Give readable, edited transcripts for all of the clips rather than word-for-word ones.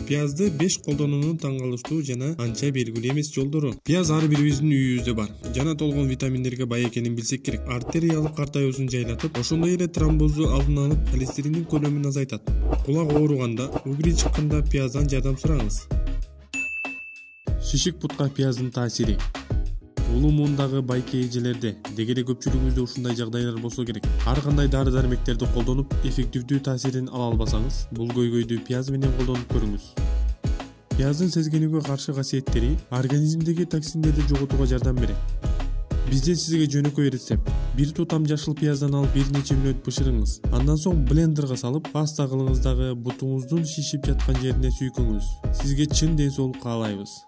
Пиязды 5 колдонуунун таң калыштуу жана анча белгилүү эмес жолдору. Пияз ар бирибиздин үйүбүздө бар. Жана толгон витаминдерге бай экенин билсек керек. Артериялык картаюусун жайлатып, ошондой эле тромбозду алдын алып, холестериндин көлөмүн азайтат. Кулак ооруганда, угри чыкканда пияздан жардам сураңыз. Шишик бутка пияздын таасири. Улуу муундагы байке эжелерде дегеле көпчүлүгүбүздө ушундай жагдайлар болсо керек. Ар кандай дары-дармектерди колдонуп, эффективдүү таасирин ала албасаңыз, бул көйгөйдү пияз менен колдонуп көрүңүз. Пияздын сезгенүүгө каршы касиеттери организмдеги токсиндерди жоготууга жардам берет. Бизден сизге жөнөкөй рецепт. Бир тутам жашыл пияздан алып бир нече мүнөт бышырыңыз. Андан соң блендерге салып, паста кылыңыз дагы бутуңуздун шишип жаткан жерине сүйкөңүз. Сизге чын ден соолук каалайбыз.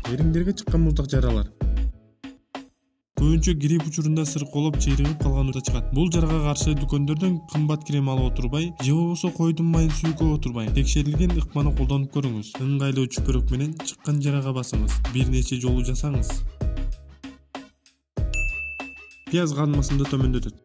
Эриңдерге чыккан муздак жаралар. Көбүнчө грипп учурунда сырколоп, чыйрыгып калган учурда чыгат. Бул жарага каршы дүкөндөрдөн кымбат крем алып отурбай, же болбосо койдун майын сүйкөп отурбай, текшерилген ыкманы колдонуп көрүңүз. Ыңгайлуу чүпүрөк менен чыккан жарага басыңыз. Бир нече жолу жасаңыз. Пияз кан басымды төмөндөтөт.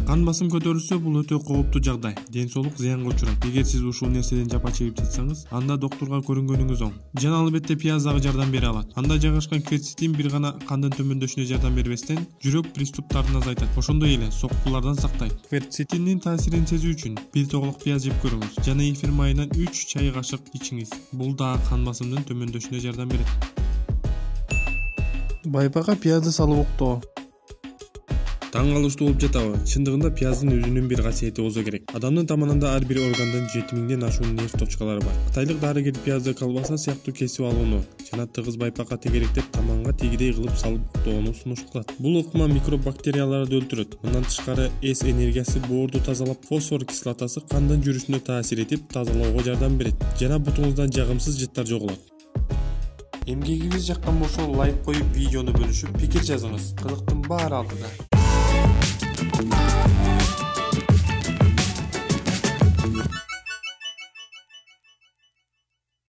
Кан басым көтөрүлсө, бул өтө кооптуу жагдай. Ден соолук зыянга учурайт. Эгер сиз ушул нерседен жапа чегип жатсаңыз, анда доктурга көрүнгөнүңүз оң. Жана албетте пияз дагы жардам бере алат. Анда жайгашкан кверцетин бир гана кандын төмөндөшүнө жардам бербестен, жүрөк приступтарын азайтат. Ошондой эле соккулардан сактайт. Кверцетиндин таасирин сезүү үчүн бир тоголок пияз жеп көрүңүз. Жана эфир майынан 3 чай кашык ичиңиз. Бул дагы кан басымдын төмөндөшүнө жардам берет. Байпакка пиязды салып уктоо. Таң калыштуу болуп жатабы? Чындыгында пияздын өзүнүн бир касиети болсо керек. Адамдын таманында ар бир органдын 7000ден ашуун нерв точкалары бар. Кытайлык дарыгер пиязды колбаса сыяктуу кесип алууну жана тыгыз байпакка тегеректеп таманга тигидей кылып салып уктоону сунуш кылат. Бул ыкма микроб бактерияларды өлтүрөт. Мындан тышкары эс энергиясы боорду тазалап, фосфор кислотасы кандын жүрүшүнө таасир этип, тазалоого жардам берет. Жана бутуңуздан жагымсыз жыттар жоголот. Эмгегиңиз жаккан болсо лайк коюп, видеону бөлүшүп, пикир жазыңыз. Кызыктын баары алдыда.